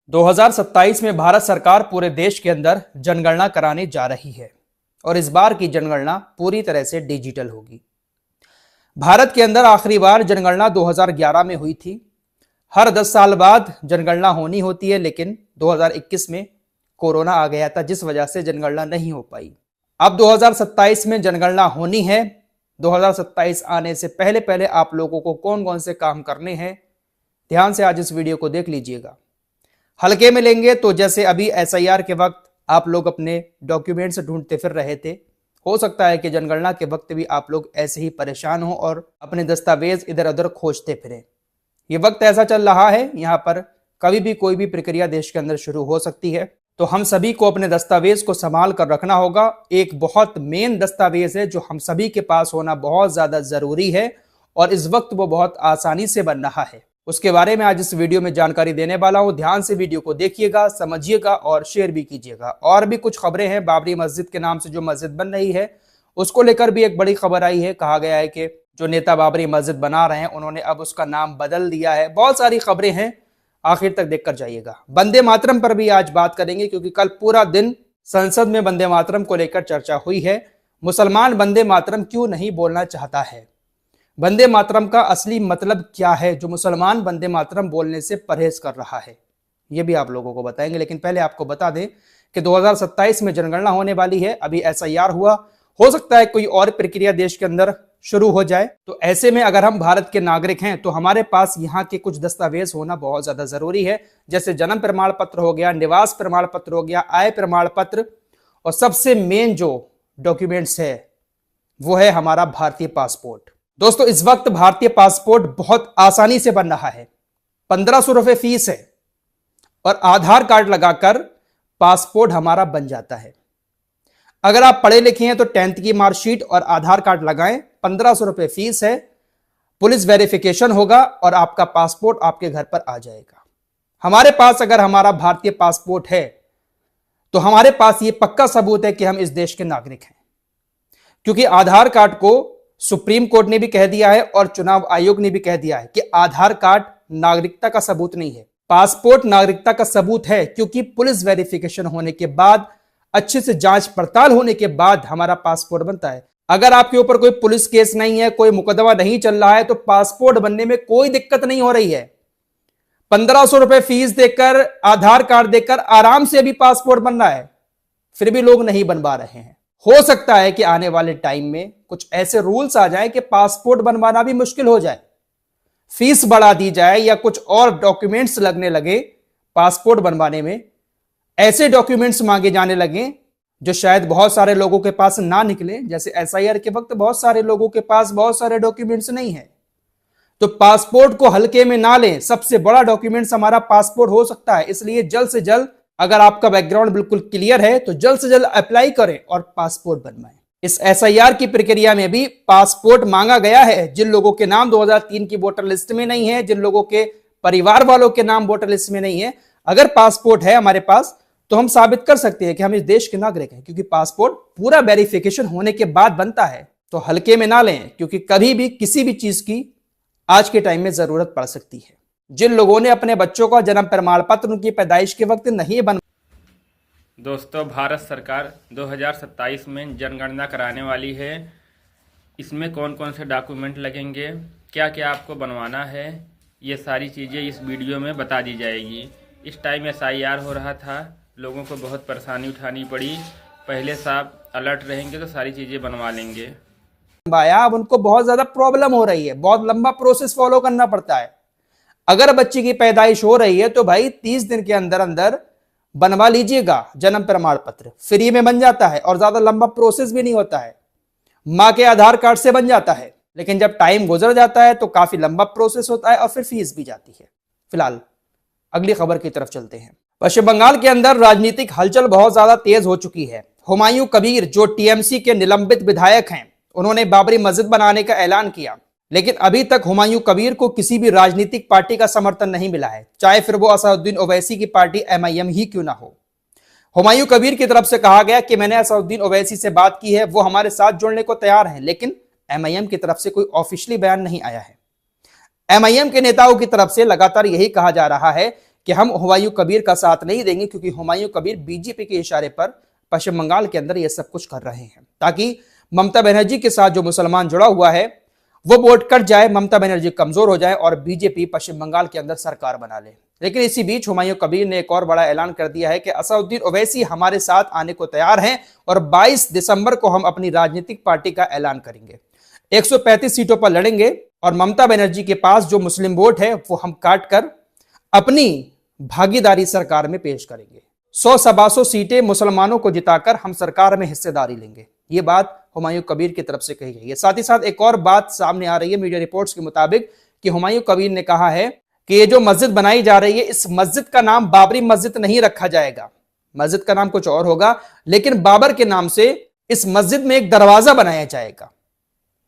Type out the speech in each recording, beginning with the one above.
2027 में भारत सरकार पूरे देश के अंदर जनगणना कराने जा रही है और इस बार की जनगणना पूरी तरह से डिजिटल होगी। भारत के अंदर आखिरी बार जनगणना 2011 में हुई थी। हर 10 साल बाद जनगणना होनी होती है, लेकिन 2021 में कोरोना आ गया था, जिस वजह से जनगणना नहीं हो पाई। अब 2027 में जनगणना होनी है। 2027 आने से पहले पहले आप लोगों को कौन कौन से काम करने हैं, ध्यान से आज इस वीडियो को देख लीजिएगा। हल्के में लेंगे तो जैसे अभी एसआईआर के वक्त आप लोग अपने डॉक्यूमेंट्स ढूंढते फिर रहे थे, हो सकता है कि जनगणना के वक्त भी आप लोग ऐसे ही परेशान हो और अपने दस्तावेज इधर उधर खोजते फिरें। ये वक्त ऐसा चल रहा है, यहाँ पर कभी भी कोई भी प्रक्रिया देश के अंदर शुरू हो सकती है, तो हम सभी को अपने दस्तावेज को संभाल कर रखना होगा। एक बहुत मेन दस्तावेज है जो हम सभी के पास होना बहुत ज्यादा जरूरी है और इस वक्त वो बहुत आसानी से बन रहा है। उसके बारे में आज इस वीडियो में जानकारी देने वाला हूं। ध्यान से वीडियो को देखिएगा, समझिएगा और शेयर भी कीजिएगा। और भी कुछ खबरें हैं। बाबरी मस्जिद के नाम से जो मस्जिद बन रही है उसको लेकर भी एक बड़ी खबर आई है। कहा गया है कि जो नेता बाबरी मस्जिद बना रहे हैं उन्होंने अब उसका नाम बदल दिया है। बहुत सारी खबरें हैं, आखिर तक देखकर जाइएगा। वंदे मातरम पर भी आज बात करेंगे, क्योंकि कल पूरा दिन संसद में वंदे मातरम को लेकर चर्चा हुई है। मुसलमान वंदे मातरम क्यों नहीं बोलना चाहता है, वंदे मातरम का असली मतलब क्या है जो मुसलमान वंदे मातरम बोलने से परहेज कर रहा है, यह भी आप लोगों को बताएंगे। लेकिन पहले आपको बता दें कि 2027 में जनगणना होने वाली है। अभी एसआईआर हुआ, हो सकता है कोई और प्रक्रिया देश के अंदर शुरू हो जाए। तो ऐसे में अगर हम भारत के नागरिक हैं तो हमारे पास यहाँ के कुछ दस्तावेज होना बहुत ज्यादा जरूरी है, जैसे जन्म प्रमाण पत्र हो गया, निवास प्रमाण पत्र हो गया, आय प्रमाण पत्र, और सबसे मेन जो डॉक्यूमेंट्स है वो है हमारा भारतीय पासपोर्ट। दोस्तों, इस वक्त भारतीय पासपोर्ट बहुत आसानी से बन रहा है। 1500 रुपए फीस है और आधार कार्ड लगाकर पासपोर्ट हमारा बन जाता है। अगर आप पढ़े लिखे हैं तो 10th की मार्कशीट और आधार कार्ड लगाएं। 1500 रुपए फीस है, पुलिस वेरिफिकेशन होगा और आपका पासपोर्ट आपके घर पर आ जाएगा। हमारे पास अगर हमारा भारतीय पासपोर्ट है तो हमारे पास यह पक्का सबूत है कि हम इस देश के नागरिक हैं, क्योंकि आधार कार्ड को सुप्रीम कोर्ट ने भी कह दिया है और चुनाव आयोग ने भी कह दिया है कि आधार कार्ड नागरिकता का सबूत नहीं है, पासपोर्ट नागरिकता का सबूत है। क्योंकि पुलिस वेरिफिकेशन होने के बाद, अच्छे से जांच पड़ताल होने के बाद हमारा पासपोर्ट बनता है। अगर आपके ऊपर कोई पुलिस केस नहीं है, कोई मुकदमा नहीं चल रहा है, तो पासपोर्ट बनने में कोई दिक्कत नहीं हो रही है। 1500 रुपए फीस देकर, आधार कार्ड देकर आराम से अभी पासपोर्ट बन रहा है, फिर भी लोग नहीं बनवा रहे हैं। हो सकता है कि आने वाले टाइम में कुछ ऐसे रूल्स आ जाए कि पासपोर्ट बनवाना भी मुश्किल हो जाए, फीस बढ़ा दी जाए या कुछ और डॉक्यूमेंट्स लगने लगे पासपोर्ट बनवाने में, ऐसे डॉक्यूमेंट्स मांगे जाने लगे जो शायद बहुत सारे लोगों के पास ना निकले। जैसे एसआईआर के वक्त बहुत सारे लोगों के पास बहुत सारे डॉक्यूमेंट्स नहीं है, तो पासपोर्ट को हल्के में ना लें। सबसे बड़ा डॉक्यूमेंट्स हमारा पासपोर्ट हो सकता है, इसलिए जल्द से जल्द, अगर आपका बैकग्राउंड बिल्कुल क्लियर है तो जल्द से जल्द अप्लाई करें और पासपोर्ट बनवाएं। इस एसआईआर की प्रक्रिया में भी पासपोर्ट मांगा गया है। जिन लोगों के नाम 2003 की वोटर लिस्ट में नहीं है, जिन लोगों के परिवार वालों के नाम वोटर लिस्ट में नहीं है, अगर पासपोर्ट है हमारे पास तो हम साबित कर सकते हैं कि हम इस देश के नागरिक हैं, क्योंकि पासपोर्ट पूरा वेरिफिकेशन होने के बाद बनता है। तो हल्के में ना लें, क्योंकि कभी भी किसी भी चीज की आज के टाइम में जरूरत पड़ सकती है। जिन लोगों ने अपने बच्चों का जन्म प्रमाण पत्र उनकी पैदाइश के वक्त नहीं बन। दोस्तों, भारत सरकार 2027 में जनगणना कराने वाली है। इसमें कौन कौन से डॉक्यूमेंट लगेंगे, क्या क्या आपको बनवाना है, ये सारी चीज़ें इस वीडियो में बता दी जाएगी। इस टाइम एसआईआर हो रहा था, लोगों को बहुत परेशानी उठानी पड़ी। पहले से आप अलर्ट रहेंगे तो सारी चीज़ें बनवा लेंगे। अब उनको बहुत ज़्यादा प्रॉब्लम हो रही है, बहुत लंबा प्रोसेस फॉलो करना पड़ता है। अगर बच्चे की पैदाइश हो रही है तो भाई 30 दिन के अंदर अंदर बनवा लीजिएगा जन्म प्रमाण पत्र, फ्री में बन जाता है और ज्यादा लंबा प्रोसेस भी नहीं होता है। मां के आधार कार्ड से बन जाता है, लेकिन जब टाइम गुजर जाता है तो काफी लंबा प्रोसेस होता है और फिर फीस भी जाती है। फिलहाल अगली खबर की तरफ चलते हैं। पश्चिम बंगाल के अंदर राजनीतिक हलचल बहुत ज्यादा तेज हो चुकी है। हुमायूं कबीर जो टीएमसी के निलंबित विधायक हैं, उन्होंने बाबरी मस्जिद बनाने का ऐलान किया, लेकिन अभी तक हुमायूं कबीर को किसी भी राजनीतिक पार्टी का समर्थन नहीं मिला है, चाहे फिर वो असदुद्दीन ओवैसी की पार्टी एमआईएम ही क्यों ना हो। हुमायूं कबीर की तरफ से कहा गया कि मैंने असदुद्दीन ओवैसी से बात की है, वो हमारे साथ जुड़ने को तैयार हैं, लेकिन एमआईएम की तरफ से कोई ऑफिशियली बयान नहीं आया है। एमआईएम के नेताओं की तरफ से लगातार यही कहा जा रहा है कि हम हुमायूं कबीर का साथ नहीं देंगे, क्योंकि हुमायूं कबीर बीजेपी के इशारे पर पश्चिम बंगाल के अंदर यह सब कुछ कर रहे हैं ताकि ममता बनर्जी के साथ जो मुसलमान जुड़ा हुआ है वो वोट कट जाए, ममता बनर्जी कमजोर हो जाए और बीजेपी पश्चिम बंगाल के अंदर सरकार बना ले। लेकिन इसी बीच हुमायूं कबीर ने एक और बड़ा ऐलान कर दिया है कि असदुद्दीन ओवैसी हमारे साथ आने को तैयार हैं और 22 दिसंबर को हम अपनी राजनीतिक पार्टी का ऐलान करेंगे, 135 सीटों पर लड़ेंगे और ममता बनर्जी के पास जो मुस्लिम वोट है वो हम काट कर अपनी भागीदारी सरकार में पेश करेंगे। 100 सवा 100 सीटें मुसलमानों को जिताकर हम सरकार में हिस्सेदारी लेंगे। ये बात हुमायूं कबीर की तरफ से कही गई है। साथ ही साथ एक और बात सामने आ रही है मीडिया रिपोर्ट्स के मुताबिक कि हुमायूं कबीर ने कहा है कि ये जो मस्जिद बनाई जा रही है, इस मस्जिद का नाम बाबरी मस्जिद नहीं रखा जाएगा, मस्जिद का नाम कुछ और होगा, लेकिन बाबर के नाम से इस मस्जिद में एक दरवाजा बनाया जाएगा।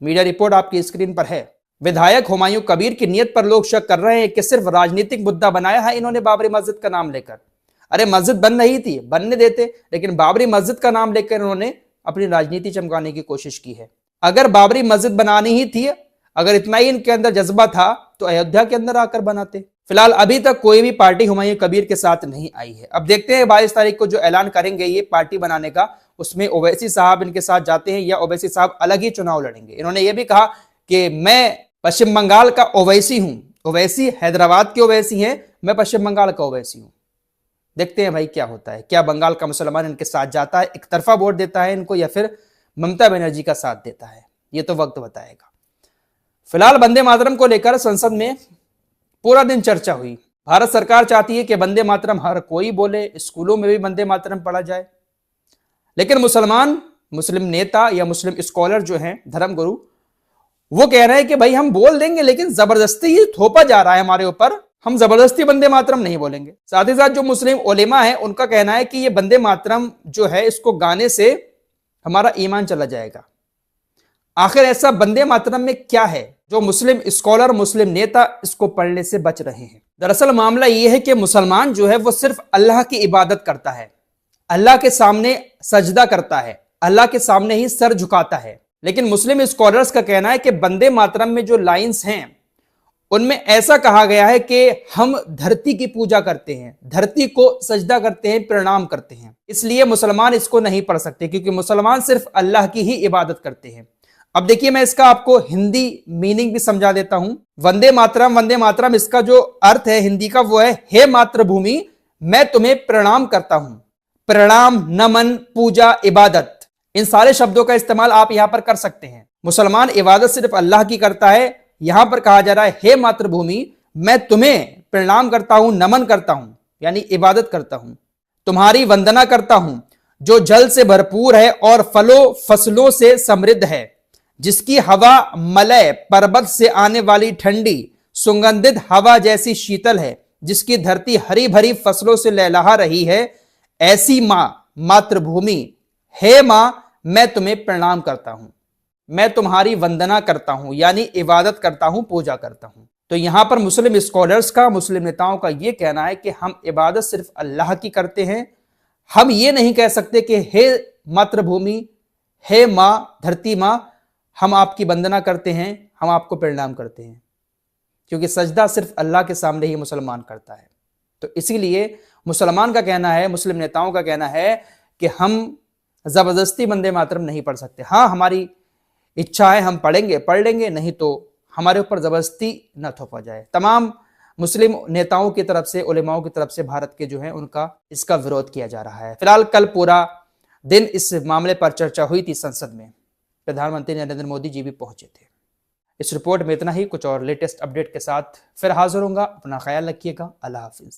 मीडिया रिपोर्ट आपकी स्क्रीन पर है। विधायक हुमायूं कबीर की नीयत पर लोग शक कर रहे हैं कि सिर्फ राजनीतिक मुद्दा बनाया है इन्होंने बाबरी मस्जिद का नाम लेकर। अरे मस्जिद बन रही थी, बनने देते, लेकिन बाबरी मस्जिद का नाम लेकर इन्होंने अपनी राजनीति चमकाने की कोशिश की है। अगर बाबरी मस्जिद बनानी ही थी, अगर इतना ही इनके अंदर जज्बा था तो अयोध्या के अंदर आकर बनाते। फिलहाल अभी तक कोई भी पार्टी हुमायूं कबीर के साथ नहीं आई है। अब देखते हैं 22 तारीख को जो ऐलान करेंगे ये पार्टी बनाने का, उसमें ओवैसी साहब इनके साथ जाते हैं या ओवैसी साहब अलग ही चुनाव लड़ेंगे। इन्होंने ये भी कहा कि मैं पश्चिम बंगाल का ओवैसी हूं, ओवैसी हैदराबाद के ओवैसी हैं, मैं पश्चिम बंगाल का ओवैसी हूं। देखते हैं भाई क्या होता है, क्या बंगाल का मुसलमान इनके साथ जाता है, एक तरफा वोट देता है इनको, या फिर ममता बनर्जी का साथ देता है, ये तो वक्त बताएगा। फिलहाल वंदे मातरम को लेकर संसद में पूरा दिन चर्चा हुई। भारत सरकार चाहती है कि वंदे मातरम हर कोई बोले, स्कूलों में भी वंदे मातरम पढ़ा जाए, लेकिन मुस्लिम नेता या मुस्लिम स्कॉलर जो हैं, धर्मगुरु, वो कह रहे हैं कि भाई हम बोल देंगे लेकिन जबरदस्ती ही थोपा जा रहा है हमारे ऊपर, हम जबरदस्ती वंदे मातरम नहीं बोलेंगे। साथ ही साथ जो मुस्लिम उलेमा है उनका कहना है कि ये वंदे मातरम जो है इसको गाने से हमारा ईमान चला जाएगा। आखिर ऐसा वंदे मातरम में क्या है जो मुस्लिम स्कॉलर, मुस्लिम नेता इसको पढ़ने से बच रहे हैं? दरअसल मामला यह है कि मुसलमान जो है वो सिर्फ अल्लाह की इबादत करता है, अल्लाह के सामने सजदा करता है, अल्लाह के सामने ही सर झुकाता है। लेकिन मुस्लिम स्कॉलर्स का कहना है कि वंदे मातरम में जो लाइंस हैं उनमें ऐसा कहा गया है कि हम धरती की पूजा करते हैं, धरती को सजदा करते हैं, प्रणाम करते हैं, इसलिए मुसलमान इसको नहीं पढ़ सकते, क्योंकि मुसलमान सिर्फ अल्लाह की ही इबादत करते हैं। अब देखिए मैं इसका आपको हिंदी मीनिंग भी समझा देता हूं। वंदे मातरम इसका जो अर्थ है हिंदी का वो है, हे मातृभूमि मैं तुम्हें प्रणाम करता हूं। प्रणाम, नमन, पूजा, इबादत, इन सारे शब्दों का इस्तेमाल आप यहां पर कर सकते हैं। मुसलमान इबादत सिर्फ अल्लाह की करता है, यहां पर कहा जा रहा है हे मातृभूमि मैं तुम्हें प्रणाम करता हूं, नमन करता हूं, यानी इबादत करता हूं, तुम्हारी वंदना करता हूं जो जल से भरपूर है और फलों फसलों से समृद्ध है, जिसकी हवा मलय पर्वत से आने वाली ठंडी सुगंधित हवा जैसी शीतल है, जिसकी धरती हरी भरी फसलों से लहलहा रही है, ऐसी मां मातृभूमि, हे मां मैं तुम्हें प्रणाम करता हूं, मैं तुम्हारी वंदना करता हूं, यानी इबादत करता हूं, पूजा करता हूं। तो यहां पर मुस्लिम स्कॉलर्स का, मुस्लिम नेताओं का यह कहना है कि हम इबादत सिर्फ अल्लाह की करते हैं, हम ये नहीं कह सकते कि हे मातृभूमि, हे मां, धरती मां, हम आपकी वंदना करते हैं, हम आपको प्रणाम करते हैं, क्योंकि सजदा सिर्फ अल्लाह के सामने ही मुसलमान करता है। तो इसीलिए मुसलमान का कहना है, मुस्लिम नेताओं का कहना है कि हम जबरदस्ती वंदे मातरम नहीं पढ़ सकते। हाँ हमारी इच्छा है हम पढ़ेंगे, पढ़ लेंगे, नहीं तो हमारे ऊपर जबरदस्ती न थोपा जाए। तमाम मुस्लिम नेताओं की तरफ से, उलेमाओं की तरफ से भारत के जो है उनका इसका विरोध किया जा रहा है। फिलहाल कल पूरा दिन इस मामले पर चर्चा हुई थी संसद में, प्रधानमंत्री नरेंद्र मोदी जी भी पहुंचे थे। इस रिपोर्ट में इतना ही, कुछ और लेटेस्ट अपडेट के साथ फिर हाजिर होऊंगा। अपना ख्याल रखिएगा। अल्लाह हाफिज।